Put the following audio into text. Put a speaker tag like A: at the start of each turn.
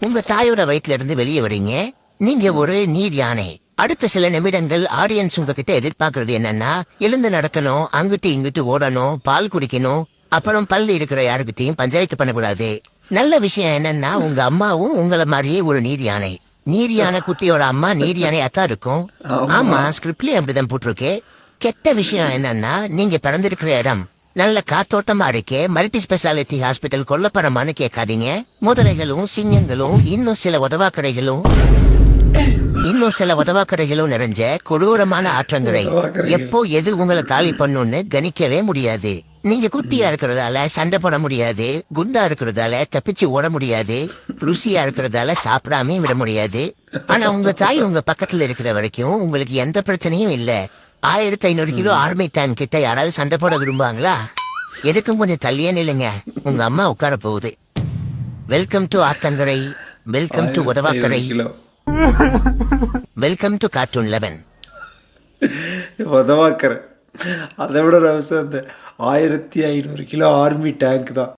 A: உங்க தாயோட வயிற்றுல இருந்து வெளியே வரீங்க. நீங்க ஒரு நீர் யானை. அடுத்த சில நிமிடங்கள் ஆடியன்ஸ் உங்ககிட்ட எதிர்பார்க்கறது என்னன்னா, எழுந்து நடக்கணும், அங்கிட்டு இங்கிட்டு ஓடணும், பால் குடிக்கணும், அப்புறம் பல்லு இருக்கிற யாருக்கிட்டையும் பஞ்சாயத்து பண்ணக்கூடாது. நல்ல விஷயம் என்னன்னா, உங்க அம்மாவும் உங்கள மாதிரியே ஒரு நீர் யானை. நீர் யானை குட்டியோட அம்மா நீர் யானையாத்தான் இருக்கும்.
B: ஆமா.
A: ஆமா, ஸ்கிரிப்ட்லயே அப்படிதான் போட்டிருக்கு. கெட்ட விஷயம் என்னன்னா, நீங்க பிறந்திருக்கிற இடம் நல்ல காத்தோட்டமா இருக்கே. மல்டி ஸ்பெஷாலிட்டி ஹாஸ்பிட்டல் கொல்லப்பறமான்னு கேட்காதீங்க. முதலைகளும் சிங்கங்களும் இன்னும் சில உதவாக்கரைகளும் நிறைஞ்ச கொடூரமான ஆற்றங்கரை.
B: உதவாக்கரைகள்.
A: எப்போ எது உங்களை காலி பண்ணுன்னு கணிக்கவே முடியாது. நீங்க குட்டியா இருக்கிறதால சண்டை போட முடியாது, குண்டா இருக்கிறதால தப்பிச்சு ஓட முடியாது, ருசியா இருக்கிறதால சாப்பிடாம விட முடியாது. ஆனா உங்க தாய் உங்க பக்கத்துல இருக்கிற வரைக்கும் உங்களுக்கு எந்த பிரச்சனையும் இல்ல. 1500 கிலோ ஆர்மி டேங்க் கிட்ட யாராவது சண்டை போட விரும்புவாங்களா? எதுக்கும் கொஞ்சம் தள்ளியே நில்லுங்க, உங்க அம்மா உட்கார போகுது. வெல்கம் டு ஆத்தங்கரை, வெல்கம் டு உதவாக்கரை,
B: 1500 கிலோ
A: வெல்கம் டு கார்ட்டூன் 11.
B: உதவாக்கறேன். அதை விட ரவசம் அந்த 1500 கிலோ ஆர்மி டேங்க் தான்.